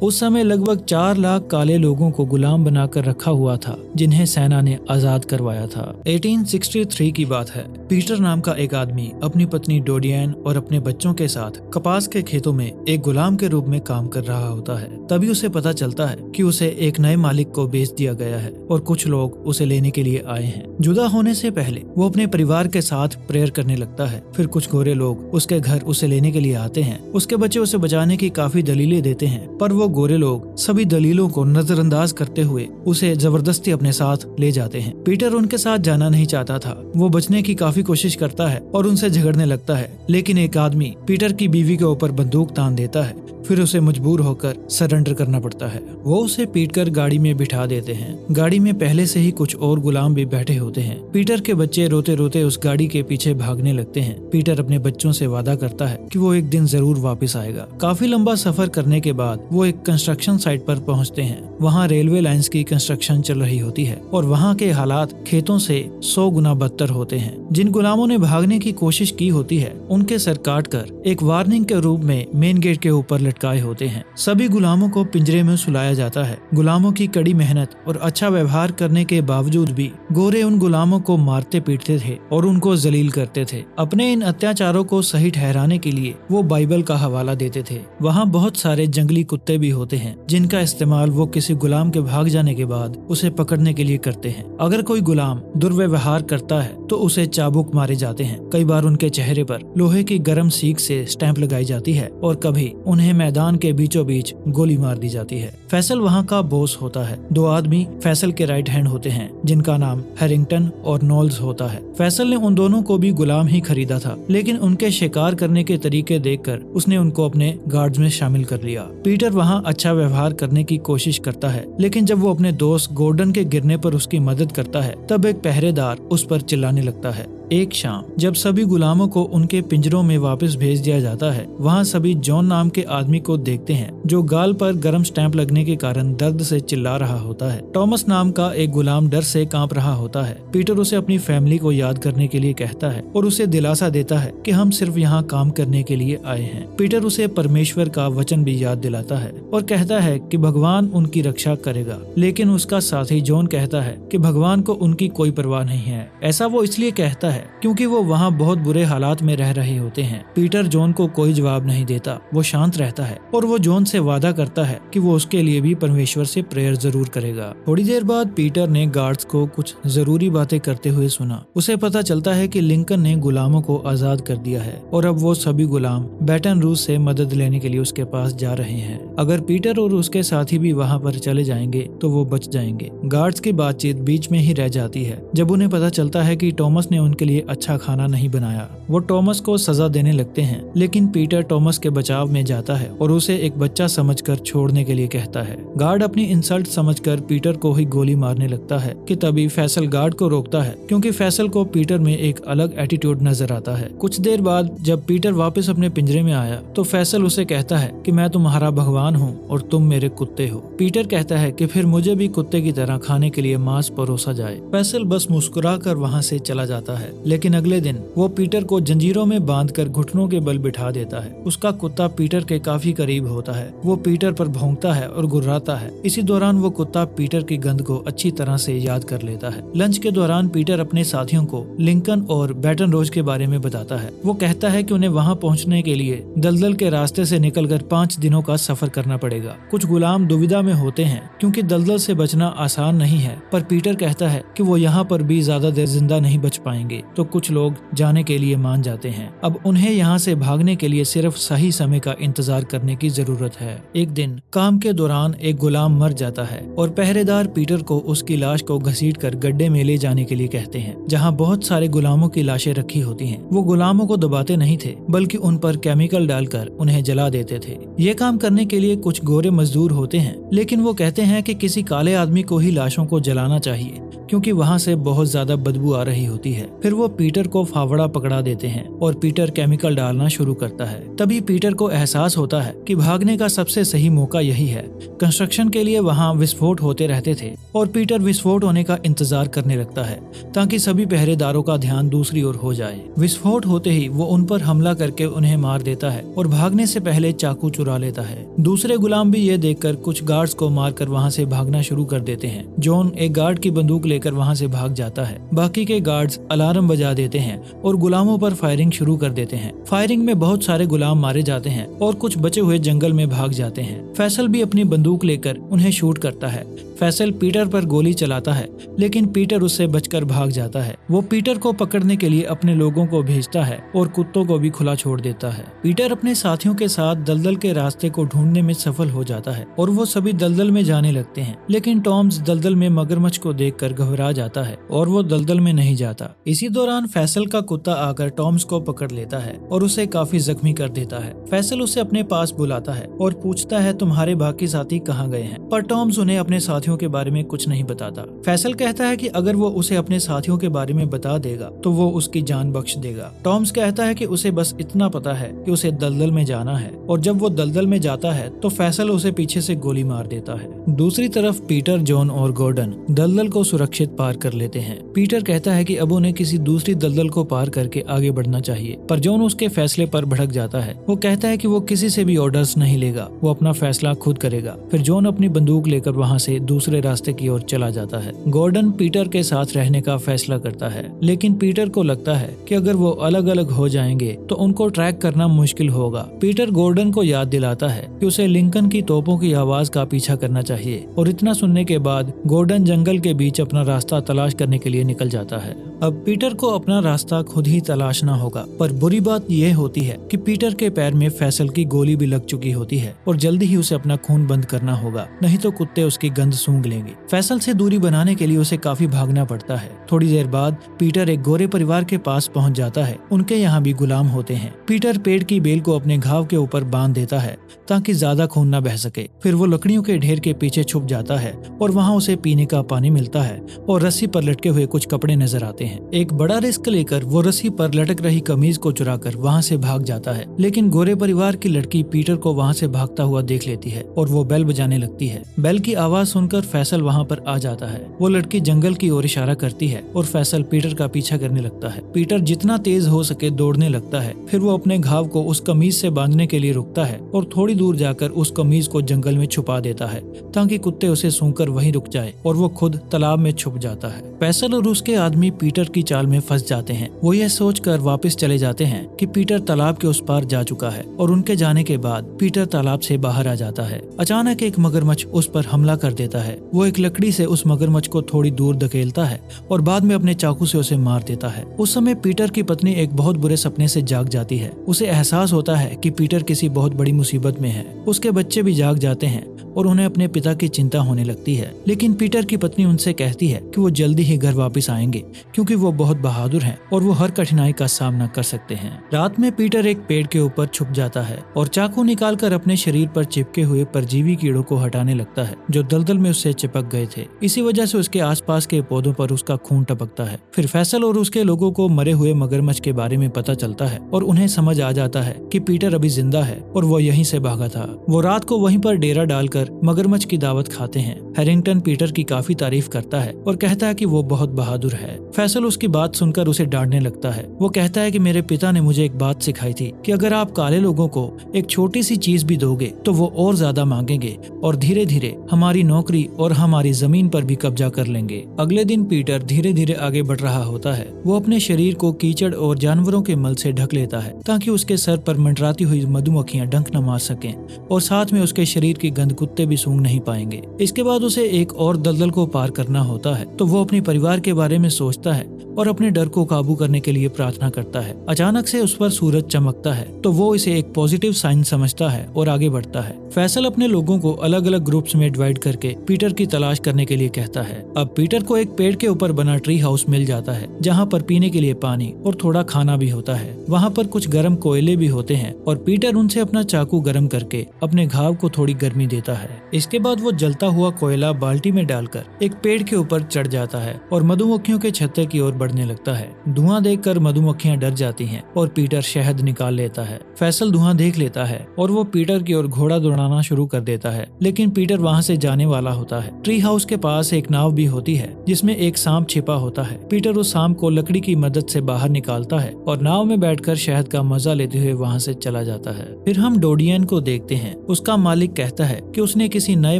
उस समय लगभग 4 लाख काले लोगों को गुलाम बनाकर रखा हुआ था, जिन्हें सेना ने आजाद करवाया था। 1863 की बात है। पीटर नाम का एक आदमी अपनी पत्नी डोडियन और अपने बच्चों के साथ कपास के खेतों में एक गुलाम के रूप में काम कर रहा होता है। तभी उसे पता चलता है कि उसे एक नए मालिक को बेच दिया गया है और कुछ लोग उसे लेने के लिए आए हैं। जुदा होने से पहले वो अपने परिवार के साथ प्रेयर करने लगता है। फिर कुछ गोरे लोग उसके घर उसे लेने के लिए आते हैं। उसके बच्चे उसे बचाने की काफी दलीलें देते हैं, पर वो गोरे लोग सभी दलीलों को नजरअंदाज करते हुए उसे जबरदस्ती अपने साथ ले जाते हैं। पीटर उनके साथ जाना नहीं चाहता था। वो बचने की काफी कोशिश करता है और उनसे झगड़ने लगता है, लेकिन एक आदमी पीटर की बीवी के ऊपर बंदूक तान देता है। फिर उसे मजबूर होकर सरेंडर करना पड़ता है। वो उसे पीटकर गाड़ी में बिठा देते हैं। गाड़ी में पहले से ही कुछ और गुलाम भी बैठे होते हैं। पीटर के बच्चे रोते रोते उस गाड़ी के पीछे भागने लगते हैं। पीटर अपने बच्चों से वादा करता है कि वो एक दिन जरूर वापस आएगा। काफी लंबा सफर करने के बाद वो एक कंस्ट्रक्शन साइट पर पहुंचते हैं। वहाँ रेलवे लाइंस की कंस्ट्रक्शन चल रही होती है और वहाँ के हालात खेतों से 100 गुना बदतर होते हैं। जिन गुलामों ने भागने की कोशिश की होती है, उनके सर काटकर एक वार्निंग के रूप में मेन गेट के ऊपर लटकाए होते हैं। सभी गुलामों को पिंजरे में सुलाया जाता है। गुलामों की कड़ी मेहनत और अच्छा व्यवहार करने के बावजूद भी गोरे उन गुलामों को मारते पीटते थे और उनको जलील करते थे। अपने इन अत्याचारों को सही ठहराने के लिए वो बाइबल का हवाला देते थे। वहाँ बहुत सारे जंगली कुत्ते भी होते हैं, जिनका इस्तेमाल वो किसी गुलाम के भाग जाने के बाद उसे पकड़ने के लिए करते हैं। अगर कोई गुलाम दुर्व्यवहार करता है तो उसे चाबुक मारे जाते हैं। कई बार उनके चेहरे पर लोहे की गर्म सीख से स्टैंप लगाई जाती है और कभी उन्हें मैदान के बीचों बीच गोली मार दी जाती है। फैसल वहाँ का बॉस होता है। 2 आदमी फैसल के राइट हैंड होते हैं, जिनका नाम हैरिंगटन और नॉल्स होता है। फैसल ने उन दोनों को भी गुलाम ही खरीदा था, लेकिन उनके शिकार करने के तरीके देखकर उसने उनको अपने गार्ड्स में शामिल कर लिया। पीटर वहाँ अच्छा व्यवहार करने की कोशिश करता है, लेकिन जब वो अपने दोस्त गॉर्डन के गिरने पर उसकी मदद करता है, तब एक पहरेदार उस पर चिल्लाने लगता है। एक शाम जब सभी गुलामों को उनके पिंजरों में वापस भेज दिया जाता है, वहाँ सभी जॉन नाम के आदमी को देखते हैं, जो गाल पर गर्म स्टैंप लगने के कारण दर्द से चिल्ला रहा होता है। टॉमस नाम का एक गुलाम डर से कांप रहा होता है। पीटर उसे अपनी फैमिली को याद करने के लिए कहता है और उसे दिलासा देता है कि हम सिर्फ यहाँ काम करने के लिए आए हैं। पीटर उसे परमेश्वर का वचन भी याद दिलाता है और कहता है कि भगवान उनकी रक्षा करेगा, लेकिन उसका साथी जॉन कहता है कि भगवान को उनकी कोई परवाह नहीं है। ऐसा वो इसलिए कहता है क्योंकि वो वहाँ बहुत बुरे हालात में रह रहे होते हैं। पीटर जॉन को कोई जवाब नहीं देता। वो शांत रहता है और वो जॉन से वादा करता है कि वो उसके लिए भी परमेश्वर से प्रेयर जरूर करेगा। थोड़ी देर बाद पीटर ने गार्ड्स को कुछ जरूरी बातें करते हुए सुना। उसे पता चलता है कि लिंकन ने गुलामों को आजाद कर दिया है और अब वो सभी गुलाम बैटन रूस से मदद लेने के लिए उसके पास जा रहे हैं। अगर पीटर और उसके साथी भी वहाँ पर चले जाएंगे तो वो बच जाएंगे। गार्ड्स की बातचीत बीच में ही रह जाती है जब उन्हें पता चलता है कि टॉमस ने उनके लिए अच्छा खाना नहीं बनाया। वो टॉमस को सजा देने लगते हैं, लेकिन पीटर टॉमस के बचाव में जाता है और उसे एक बच्चा समझकर छोड़ने के लिए कहता है। गार्ड अपनी इंसल्ट समझकर पीटर को ही गोली मारने लगता है कि तभी फैसल गार्ड को रोकता है, क्योंकि फैसल को पीटर में एक अलग एटीट्यूड नजर आता है। कुछ देर बाद जब पीटर वापस अपने पिंजरे में आया तो फैसल उसे कहता है कि मैं तुम्हारा भगवान हूँ और तुम मेरे कुत्ते हो। पीटर कहता है कि फिर मुझे भी कुत्ते की तरह खाने के लिए मांस परोसा जाए। फैसल बस मुस्कुरा कर वहाँ से चला जाता है, लेकिन अगले दिन वो पीटर को जंजीरों में बांधकर घुटनों के बल बिठा देता है। उसका कुत्ता पीटर के काफी करीब होता है। वो पीटर पर भौंकता है और गुर्राता है। इसी दौरान वो कुत्ता पीटर की गंध को अच्छी तरह से याद कर लेता है। लंच के दौरान पीटर अपने साथियों को लिंकन और बैटन रोज के बारे में बताता है। वो कहता है कि उन्हें वहाँ पहुँचने के लिए दलदल के रास्ते से निकलकर 5 दिनों का सफर करना पड़ेगा। कुछ गुलाम दुविधा में होते हैं क्योंकि दलदल से बचना आसान नहीं है, पर पीटर कहता है कि वो यहाँ पर भी ज्यादा देर जिंदा नहीं बच पाएंगे। तो कुछ लोग जाने के लिए मान जाते हैं। अब उन्हें यहाँ से भागने के लिए सिर्फ सही समय का इंतजार करने की जरूरत है। एक दिन काम के दौरान एक गुलाम मर जाता है और पहरेदार पीटर को उसकी लाश को घसीटकर गड्ढे में ले जाने के लिए कहते हैं, जहाँ बहुत सारे गुलामों की लाशें रखी होती हैं। वो गुलामों को दबाते नहीं थे, बल्कि उन पर केमिकल डालकर उन्हें जला देते थे। ये काम करने के लिए कुछ गोरे मजदूर होते हैं, लेकिन वो कहते हैं कि किसी काले आदमी को ही लाशों को जलाना चाहिए। क्योंकि वहाँ से बहुत ज्यादा बदबू आ रही होती है। फिर वो पीटर को फावड़ा पकड़ा देते हैं और पीटर केमिकल डालना शुरू करता है। तभी पीटर को एहसास होता है कि भागने का सबसे सही मौका यही है। कंस्ट्रक्शन के लिए वहाँ विस्फोट होते रहते थे और पीटर विस्फोट होने का इंतजार करने लगता है ताकि सभी पहरेदारों का ध्यान दूसरी ओर हो जाए। विस्फोट होते ही वो उन पर हमला करके उन्हें मार देता है और भागने से पहले चाकू चुरा लेता है। दूसरे गुलाम भी ये देखकर कुछ गार्ड्स को मारकर वहाँ से भागना शुरू कर देते हैं। जॉन एक गार्ड की बंदूक लेकर वहाँ से भाग जाता है। बाकी के गार्ड्स अलार्म बजा देते हैं और गुलामों पर फायरिंग शुरू कर देते हैं। फायरिंग में बहुत सारे गुलाम मारे जाते हैं और कुछ बचे हुए जंगल में भाग जाते हैं। फैसल भी अपनी बंदूक लेकर उन्हें शूट करता है। फैसल पीटर पर गोली चलाता है लेकिन पीटर उससे बचकर भाग जाता है। वो पीटर को पकड़ने के लिए अपने लोगों को भेजता है और कुत्तों को भी खुला छोड़ देता है। पीटर अपने साथियों के साथ दलदल के रास्ते को ढूंढने में सफल हो जाता है और वो सभी दलदल में जाने लगते हैं। लेकिन टॉम्स दलदल में मगरमच्छ को देखकर घबरा जाता है और वो दलदल में नहीं जाता। इसी दौरान फैसल का कुत्ता आकर टॉम्स को पकड़ लेता है और उसे काफी जख्मी कर देता है। फैसल उसे अपने पास बुलाता है और पूछता है तुम्हारे बाकी साथी कहाँ गए हैं, पर टॉम्स उन्हें अपने साथियों के बारे में कुछ नहीं बताता। फैसल कहता है कि अगर वो उसे अपने साथियों के बारे में बता देगा तो वो उसकी जान बख्श देगा। टॉम्स कहता है कि उसे बस इतना पता है कि उसे दलदल में जाना है और जब वो दलदल में जाता है तो फैसल उसे पीछे से गोली मार देता है। दूसरी तरफ पीटर, जॉन और गॉर्डन दलदल को सुरक्षित पार कर लेते हैं। पीटर कहता है कि अब उन्हें किसी दूसरी दलदल को पार करके आगे बढ़ना चाहिए, पर जॉन उसके फैसले पर भड़क जाता है। वो कहता है कि वो किसी से भी ऑर्डर्स नहीं लेगा, वो अपना फैसला खुद करेगा। फिर जॉन अपनी बंदूक लेकर वहाँ से दूसरे रास्ते की ओर चला जाता है। गॉर्डन पीटर के साथ रहने का फैसला करता है, लेकिन पीटर को लगता है कि अगर वो अलग अलग हो जाएंगे तो उनको ट्रैक करना मुश्किल होगा। पीटर गॉर्डन को याद दिलाता है कि उसे लिंकन की तोपों की आवाज का पीछा करना चाहिए और इतना सुनने के बाद गॉर्डन जंगल के बीच अपना रास्ता तलाश करने के लिए निकल जाता है। अब पीटर को अपना रास्ता खुद ही तलाशना होगा, पर बुरी बात यह होती है कि पीटर के पैर में फैसल की गोली भी लग चुकी होती है और जल्दी ही उसे अपना खून बंद करना होगा, नहीं तो कुत्ते उसकी गंध सूंघ लेंगे। फैसल से दूरी बनाने के लिए उसे काफी भागना पड़ता है। थोड़ी देर बाद पीटर एक गोरे परिवार के पास पहुंच जाता है। उनके यहाँ भी गुलाम होते हैं। पीटर पेड़ की बेल को अपने घाव के ऊपर बांध देता है ताकि ज्यादा खून न बह सके। फिर वो लकड़ियों के ढेर के पीछे छुप जाता है और वहाँ उसे पीने का पानी मिलता है और रस्सी पर लटके हुए कुछ कपड़े नजर आते हैं। एक बड़ा रिस्क लेकर वो रस्सी पर लटक रही कमीज को चुराकर वहाँ से भाग जाता है, लेकिन गोरे परिवार की लड़की पीटर को वहाँ से भागता हुआ देख लेती है और वो बेल बजाने लगती है। बेल की आवाज सुनकर फैसल वहाँ पर आ जाता है। वो लड़की जंगल की ओर इशारा करती है और फैसल पीटर का पीछा करने लगता है। पीटर जितना तेज हो सके दौड़ने लगता है। फिर वो अपने घाव को उस कमीज से बांधने के लिए रुकता है और थोड़ी दूर जाकर उस कमीज को जंगल में छुपा देता है ताकि कुत्ते उसे सूंघकर वहीं रुक जाए और वो खुद तालाब में छुप जाता है। फैसल और उसके आदमी पीटर की चाल में फंस जाते हैं। वो यह सोचकर वापस चले जाते हैं कि पीटर तालाब के उस पार जा चुका है और उनके जाने के बाद पीटर तालाब से बाहर आ जाता है। अचानक एक मगरमच्छ उस पर हमला कर देता है। वो एक लकड़ी से उस मगरमच्छ को थोड़ी दूर धकेलता है और बाद में अपने चाकू से उसे मार देता है। उस समय पीटर की पत्नी एक बहुत बुरे सपने से जाग जाती है। उसे एहसास होता है कि पीटर किसी बहुत बड़ी मुसीबत में है। उसके बच्चे भी जाग जाते हैं और उन्हें अपने पिता की चिंता होने लगती है, लेकिन पीटर की पत्नी उनसे कहती है कि वो जल्दी ही घर वापस आएंगे क्योंकि वो बहुत बहादुर हैं और वो हर कठिनाई का सामना कर सकते हैं। रात में पीटर एक पेड़ के ऊपर छुप जाता है और चाकू निकालकर अपने शरीर पर चिपके हुए परजीवी कीड़ों को हटाने लगता है जो दलदल में उससे चिपक गए थे। इसी वजह से उसके आसपास के पौधों पर उसका खून टपकता है। फिर फैसल और उसके लोगों को मरे हुए मगरमच्छ के बारे में पता चलता है और उन्हें समझ आ जाता है कि पीटर अभी जिंदा है और वो यहीं से भागा था। वो रात को वहीं पर डेरा डालकर मगरमच्छ की दावत खाते हैं। हैरिंगटन पीटर की काफी तारीफ करता है और कहता है कि वो बहुत बहादुर है। फैसल उसकी बात सुनकर उसे डांटने लगता है। वो कहता है कि मेरे पिता ने मुझे एक बात सिखाई थी कि अगर आप काले लोगों को एक छोटी सी चीज भी दोगे तो वो और ज्यादा मांगेंगे और धीरे धीरे हमारी नौकरी और हमारी जमीन पर भी कब्जा कर लेंगे। अगले दिन पीटर धीरे धीरे आगे बढ़ रहा होता है। वो अपने शरीर को कीचड़ और जानवरों के मल से ढक लेता है ताकि उसके सर पर मंडराती हुई मधुमक्खियां डंक न मार सकें और साथ में उसके शरीर की गंध कुत्ते भी सूंघ नहीं पाएंगे। इसके बाद उसे एक और दलदल को पार करना होता है तो वो अपने परिवार के बारे में सोचता है और अपने डर को काबू करने के लिए प्रार्थना करता है। अचानक से उस पर सूरज चमकता है तो वो इसे एक पॉजिटिव साइन समझता है और आगे बढ़ता है। फैसल अपने लोगों को अलग अलग ग्रुप्स में डिवाइड करके पीटर की तलाश करने के लिए कहता है। अब पीटर को एक पेड़ के ऊपर बना ट्री हाउस मिल जाता है जहाँ पर पीने के लिए पानी और थोड़ा खाना भी होता है। वहाँ पर कुछ गर्म कोयले भी होते हैं और पीटर उनसे अपना चाकू गर्म करके अपने घाव को थोड़ी गर्मी देता है। है। इसके बाद वो जलता हुआ कोयला बाल्टी में डालकर एक पेड़ के ऊपर चढ़ जाता है और मधुमक्खियों के छत्ते की ओर बढ़ने लगता है। धुआं देखकर मधुमक्खियां डर जाती हैं और पीटर शहद निकाल लेता है। फैसल धुआं देख लेता है और वो पीटर की ओर घोड़ा दौड़ाना शुरू कर देता है, लेकिन पीटर वहाँ से जाने वाला होता है। ट्री हाउस के पास एक नाव भी होती है जिसमें एक सांप छिपा होता है। पीटर उस सांप को लकड़ी की मदद से बाहर निकालता है और नाव में बैठकर शहद का मजा लेते हुए वहाँ से चला जाता है। फिर हम डोडियन को देखते हैं। उसका मालिक कहता है कि उसने किसी नए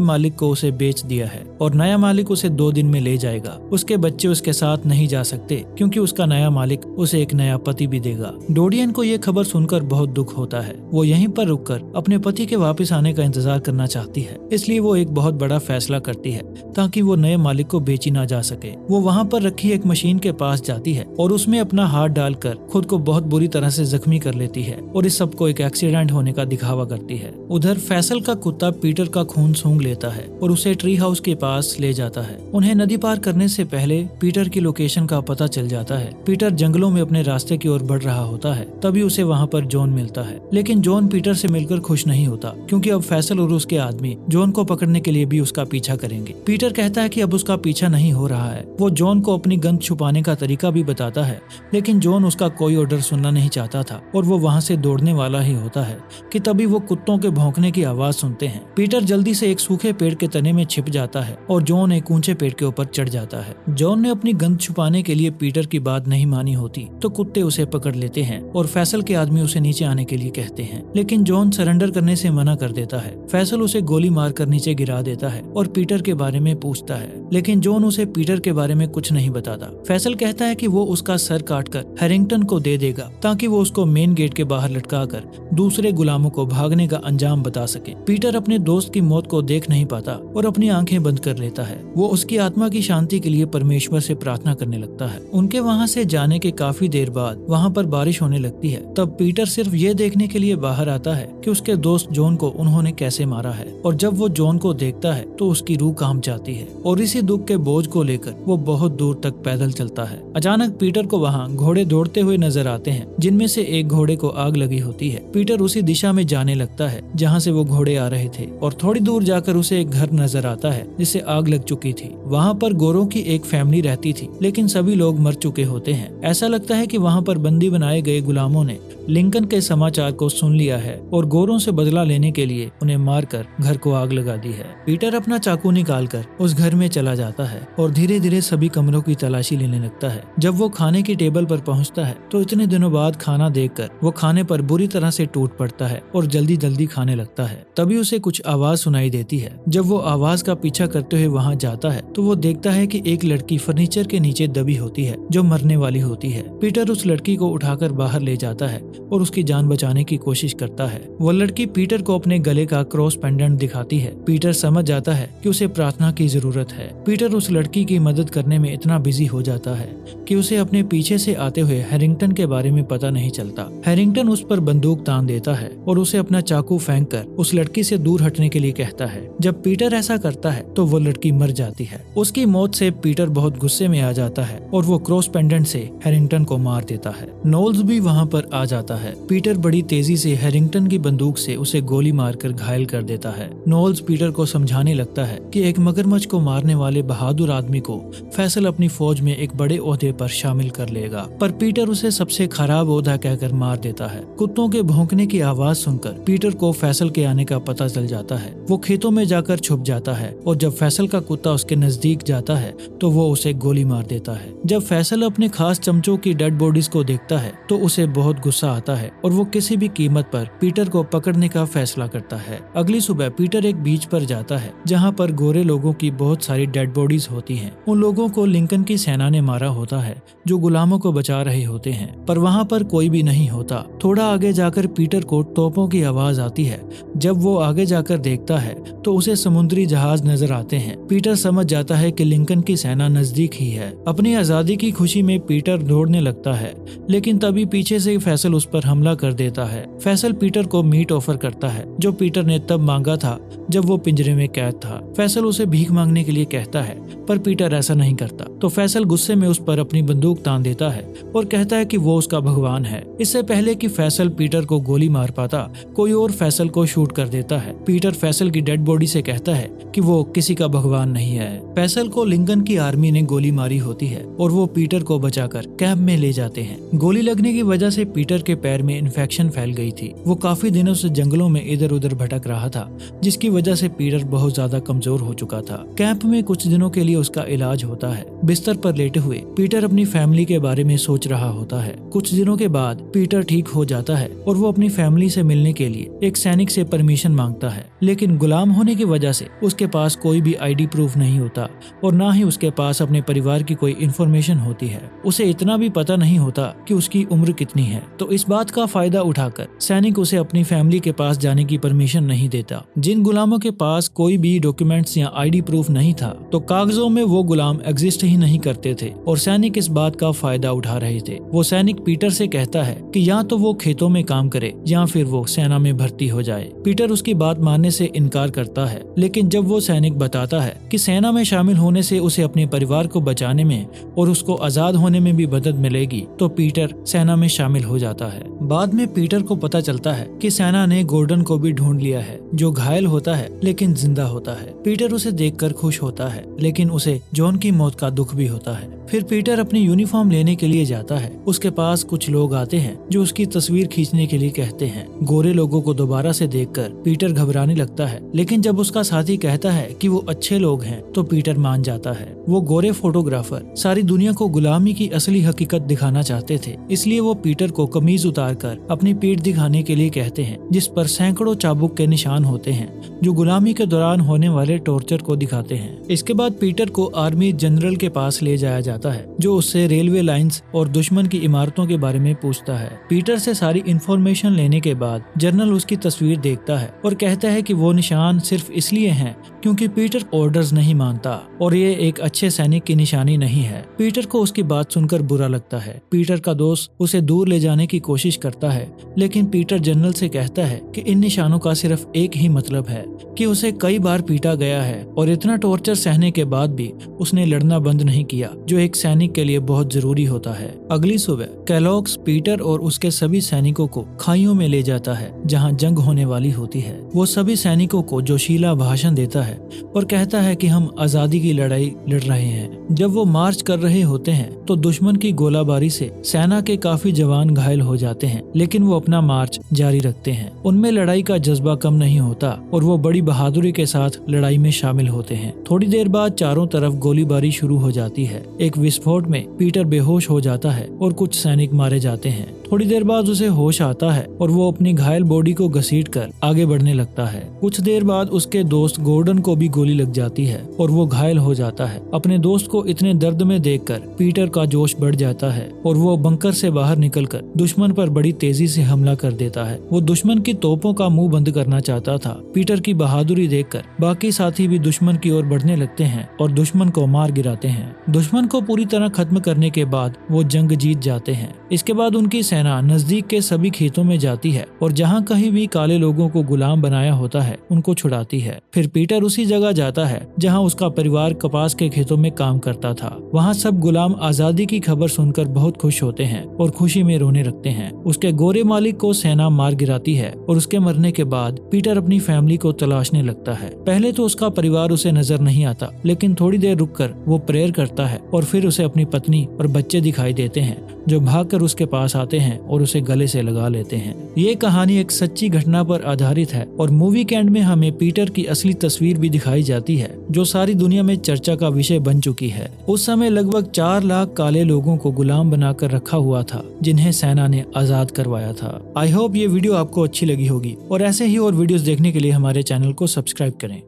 मालिक को उसे बेच दिया है और नया मालिक उसे 2 दिन में ले जाएगा। उसके बच्चे उसके साथ नहीं जा सकते क्योंकि उसका नया मालिक उसे एक नया पति भी देगा। डोडियन को ये खबर सुनकर बहुत दुख होता है। वो यहीं पर रुककर अपने पति के वापस आने का इंतजार करना चाहती है, इसलिए वो एक बहुत बड़ा फैसला करती है ताकि वो नए मालिक को बेची ना जा सके। वो वहाँ पर रखी एक मशीन के पास जाती है और उसमें अपना हाथ डालकर खुद को बहुत बुरी तरह से जख्मी कर लेती है और इस सबको एक एक्सीडेंट होने का दिखावा करती है। उधर फैसल का कुत्ता पीटर का खून सूंघ लेता है और उसे ट्री हाउस के पास ले जाता है। उन्हें नदी पार करने से पहले पीटर की लोकेशन का पता चल जाता है। पीटर जंगलों में अपने रास्ते की ओर बढ़ रहा होता है, तभी उसे वहाँ पर जॉन मिलता है। लेकिन जॉन पीटर से मिलकर खुश नहीं होता क्योंकि अब फैसल और उसके आदमी जॉन को पकड़ने के लिए भी उसका पीछा करेंगे। पीटर कहता है कि अब उसका पीछा नहीं हो रहा है। वो जॉन को अपनी गंध छुपाने का तरीका भी बताता है, लेकिन जॉन उसका कोई ऑर्डर सुनना नहीं चाहता था और वो वहाँ से दौड़ने वाला ही होता है कि तभी वो कुत्तों के भौंकने की आवाज सुनते हैं। पीटर जल्दी से एक सूखे पेड़ के तने में छिप जाता है और जॉन एक ऊंचे पेड़ के ऊपर चढ़ जाता है। जॉन ने अपनी गंध छुपाने के लिए पीटर की बात नहीं मानी होती तो कुत्ते उसे पकड़ लेते हैं और फैसल के आदमी उसे नीचे आने के लिए कहते हैं, लेकिन जॉन सरेंडर करने से मना कर देता है। फैसल उसे गोली मारकर नीचे गिरा देता है और पीटर के बारे में पूछता है, लेकिन जॉन उसे पीटर के बारे में कुछ नहीं बताता। फैसल कहता है कि वो उसका सर काटकर हैरिंगटन को दे देगा ताकि वो उसको मेन गेट के बाहर लटकाकर दूसरे गुलामों को भागने का अंजाम बता सके। पीटर अपने दोस्त की मौत को देख नहीं पाता और अपनी आंखें बंद कर लेता है। वो उसकी आत्मा की शांति के लिए परमेश्वर से प्रार्थना करने लगता है। उनके वहाँ से जाने के काफी देर बाद वहाँ पर बारिश होने लगती है। तब पीटर सिर्फ ये देखने के लिए बाहर आता है कि उसके दोस्त जॉन को उन्होंने कैसे मारा है और जब वो जॉन को देखता है तो उसकी रूह कांप जाती है और इसी दुख के बोझ को लेकर वो बहुत दूर तक पैदल चलता है। अचानक पीटर को वहाँ घोड़े दौड़ते हुए नजर आते हैं, जिनमें से एक घोड़े को आग लगी होती है। पीटर उसी दिशा में जाने लगता है जहाँ से वो घोड़े आ रहे थे और थोड़ी दूर जाकर उसे एक घर नजर आता है जिसे आग लग चुकी थी। वहाँ पर गोरों की एक फैमिली रहती थी, लेकिन सभी लोग मर चुके होते हैं। ऐसा लगता है कि वहाँ पर बंदी बनाए गए गुलामों ने लिंकन के समाचार को सुन लिया है और गोरों से बदला लेने के लिए उन्हें मारकर घर को आग लगा दी है। पीटर अपना चाकू निकालकर उस घर में चला जाता है और धीरे धीरे सभी कमरों की तलाशी लेने लगता है। जब वो खाने की टेबल पर पहुंचता है तो इतने दिनों बाद खाना देखकर वो खाने पर बुरी तरह से टूट पड़ता है और जल्दी जल्दी खाने लगता है। तभी उसे कुछ आवाज सुनाई देती है। जब वो आवाज का पीछा करते हुए वहाँ जाता है तो वो देखता है कि एक लड़की फर्नीचर के नीचे दबी होती है जो मरने वाली होती है। पीटर उस लड़की को उठाकर बाहर ले जाता है और उसकी जान बचाने की कोशिश करता है। वो लड़की पीटर को अपने गले का क्रॉस पेंडेंट दिखाती है। पीटर समझ जाता है कि उसे प्रार्थना की जरूरत है। पीटर उस लड़की की मदद करने में इतना बिजी हो जाता है कि उसे अपने पीछे से आते हुए हैरिंगटन के बारे में पता नहीं चलता। हैरिंगटन उस पर बंदूक तान देता है और उसे अपना चाकू फेंक कर उस लड़की से दूर हटने के लिए कहता है। जब पीटर ऐसा करता है तो वो लड़की मर जाती है। उसकी मौत से पीटर बहुत गुस्से में आ जाता है और वो क्रॉस पेंडेंट से हैरिंगटन को मार देता है। नोल्स भी वहाँ पर आ जाता है। पीटर बड़ी तेजी से हैरिंगटन की बंदूक से उसे गोली मारकर घायल कर देता है। नोल्स पीटर को समझाने लगता है कि एक मगरमच्छ को मारने वाले बहादुर आदमी को फैसल अपनी फौज में एक बड़े ओहदे पर शामिल कर लेगा, पर पीटर उसे सबसे खराब ओहदा कहकर मार देता है। कुत्तों के भौंकने की आवाज सुनकर पीटर को फैसल के आने का पता चल जाता है। वो खेतों में जाकर छुप जाता है और जब फैसल का कुत्ता उसके नजदीक जाता है तो वो उसे गोली मार देता है। जब फैसल अपने खास चमचों की डेड बॉडीज को देखता है तो उसे बहुत गुस्सा आता है और वो किसी भी कीमत पर पीटर को पकड़ने का फैसला करता है। अगली सुबह पीटर एक बीच पर जाता है जहाँ पर गोरे लोगों की बहुत सारी डेड बॉडीज होती हैं। उन लोगों को लिंकन की सेना ने मारा होता है जो गुलामों को बचा रहे होते हैं, पर वहाँ पर कोई भी नहीं होता। थोड़ा आगे जाकर पीटर को तोपों की आवाज आती है। जब वो आगे जाकर देखता है तो उसे समुद्री जहाज नजर आते हैं। पीटर समझ जाता है कि लिंकन की सेना नजदीक ही है। अपनी आजादी की खुशी में पीटर दौड़ने लगता है, लेकिन तभी पीछे से फैसल उस उस पर हमला कर देता है। फैसल पीटर को मीट ऑफर करता है जो पीटर ने तब मांगा था जब वो पिंजरे में कैद था। फैसल उसे भीख मांगने के लिए कहता है पर पीटर ऐसा नहीं करता, तो फैसल गुस्से में उस पर अपनी बंदूक तान देता है और कहता है कि वो उसका भगवान है। इससे पहले कि फैसल पीटर को गोली मार पाता, कोई और फैसल को शूट कर देता है। पीटर फैसल की डेड बॉडी से कहता है कि वो किसी का भगवान नहीं है। फैसल को लिंकन की आर्मी ने गोली मारी होती है और वो पीटर को बचाकर कैंप में ले जाते हैं। गोली लगने की वजह से पीटर के पैर में इन्फेक्शन फैल गई थी। वो काफी दिनों से जंगलों में इधर उधर भटक रहा था, जिसकी वजह से पीटर बहुत ज्यादा कमजोर हो चुका था। कैंप में कुछ दिनों के लिए उसका इलाज होता है। बिस्तर पर लेटे हुए पीटर अपनी फैमिली के बारे में सोच रहा होता है। कुछ दिनों के बाद पीटर ठीक हो जाता है और वो अपनी फैमिली से मिलने के लिए एक सैनिक से परमिशन मांगता है, लेकिन गुलाम होने की वजह से उसके पास कोई भी आईडी प्रूफ नहीं होता और ना ही उसके पास अपने परिवार की कोई इन्फॉर्मेशन होती है। उसे इतना भी पता नहीं होता कि उसकी उम्र कितनी है, तो इस बात का फायदा उठाकर सैनिक उसे अपनी फैमिली के पास जाने की परमिशन नहीं देता। जिन गुलामों के पास कोई भी डॉक्यूमेंट्स या आईडी प्रूफ नहीं था, तो कागजों में वो गुलाम एग्जिस्ट ही नहीं करते थे और सैनिक इस बात का फायदा उठा रहे थे। वो सैनिक पीटर से कहता है कि या तो वो खेतों में काम करे या फिर वो सेना में भर्ती हो जाए। पीटर उसकी बात मानने से इनकार करता है, लेकिन जब वो सैनिक बताता है कि सेना में शामिल होने से उसे अपने परिवार को बचाने में और उसको आजाद होने में भी मदद मिलेगी, तो पीटर सेना में शामिल हो जाता है। बाद में पीटर को पता चलता है कि सेना ने गोर्डन को भी ढूंढ लिया है, जो घायल होता है लेकिन जिंदा होता है। पीटर उसे देखकर खुश होता है, लेकिन उसे जॉन की मौत का दुख भी होता है। फिर पीटर अपनी यूनिफॉर्म लेने के लिए जाता है। उसके पास कुछ लोग आते हैं जो उसकी तस्वीर खींचने के लिए कहते हैं। गोरे लोगों को दोबारा से देखकर पीटर घबराने लगता है, लेकिन जब उसका साथी कहता है कि वो अच्छे लोग हैं, तो पीटर मान जाता है। वो गोरे फोटोग्राफर सारी दुनिया को गुलामी की असली हकीकत दिखाना चाहते थे, इसलिए वो पीटर को कमीज उतारकर अपनी पीठ दिखाने के लिए कहते हैं, जिस पर सैकड़ों चाबुक के निशान होते हैं, जो गुलामी के दौरान होने वाले टॉर्चर को दिखाते हैं। इसके बाद पीटर को आर्मी जनरल के पास ले जाया जाता है, जो उससे रेलवे लाइंस और दुश्मन की इमारतों के बारे में पूछता है। पीटर से सारी इंफॉर्मेशन लेने के बाद जनरल उसकी तस्वीर देखता है और कहता है कि वो निशान सिर्फ इसलिए हैं क्योंकि पीटर ऑर्डर्स नहीं मानता और ये एक अच्छे सैनिक की निशानी नहीं है। पीटर को उसकी बात सुनकर बुरा लगता है। पीटर का दोस्त उसे दूर ले जाने की कोशिश करता है, लेकिन पीटर जनरल से कहता है कि इन निशानों का सिर्फ एक ही मतलब है कि उसे कई बार पीटा गया है और इतना टॉर्चर सहने के बाद भी उसने लड़ना बंद नहीं किया, जो एक सैनिक के लिए बहुत जरूरी होता है। अगली सुबह कैलॉग्स पीटर और उसके सभी सैनिकों को खाइयों में ले जाता है जहां जंग होने वाली होती है। वो सभी सैनिकों को जोशीला भाषण देता है और कहता है कि हम आजादी की लड़ाई लड़ रहे हैं। जब वो मार्च कर रहे होते हैं तो दुश्मन की गोलाबारी से सेना के काफी जवान घायल हो जाते हैं, लेकिन वो अपना मार्च जारी रखते हैं। उनमें लड़ाई का जज्बा कम नहीं होता और वो बड़ी बहादुरी के साथ लड़ाई में शामिल होते हैं। थोड़ी देर बाद चारों तरफ गोलीबारी शुरू हो जाती है। एक विस्फोट में पीटर बेहोश हो जाता है और कुछ सैनिक मारे जाते हैं। थोड़ी देर बाद उसे होश आता है और वो अपनी घायल बॉडी को घसीटकर आगे बढ़ने लगता है। कुछ देर बाद उसके दोस्त गोर्डन को भी गोली लग जाती है और वो घायल हो जाता है। अपने दोस्त को इतने दर्द में देखकर पीटर का जोश बढ़ जाता है और वो बंकर से बाहर निकलकर दुश्मन पर बड़ी तेजी से हमला कर देता है। वो दुश्मन की तोपों का मुंह बंद करना चाहता था। पीटर की बहादुरी देखकर बाकी साथी भी दुश्मन की ओर बढ़ने लगते हैं और दुश्मन को मार गिराते हैं। दुश्मन को पूरी तरह खत्म करने के बाद वो जंग जीत जाते हैं। इसके बाद उनकी सेना नजदीक के सभी खेतों में जाती है और जहाँ कहीं भी काले लोगों को गुलाम बनाया होता है उनको छुड़ाती है। फिर पीटर उसी जगह जाता है जहाँ उसका परिवार कपास के खेतों में काम करता था। वहाँ सब गुलाम आजादी की खबर सुनकर बहुत खुश होते हैं और खुशी में रोने लगते हैं। उसके गोरे मालिक को सेना मार गिराती है और उसके मरने के बाद पीटर अपनी फैमिली को तलाशने लगता है। पहले तो उसका परिवार उसे नजर नहीं आता, लेकिन थोड़ी देर रुककर वो प्रेयर करता है और फिर उसे अपनी पत्नी और बच्चे दिखाई देते हैं, जो भागकर उसके पास आते हैं और उसे गले से लगा लेते हैं। ये कहानी एक सच्ची घटना पर आधारित है और मूवी के एंड में हमें पीटर की असली तस्वीर भी दिखाई जाती है, जो सारी दुनिया में चर्चा का विषय बन चुकी है। उस समय लगभग 4 लाख काले लोगों को गुलाम बनाकर रखा हुआ था, जिन्हें सेना ने आजाद करवाया था। आई होप ये वीडियो आपको अच्छी लगी होगी और ऐसे ही और वीडियोस देखने के लिए हमारे चैनल को सब्सक्राइब करें।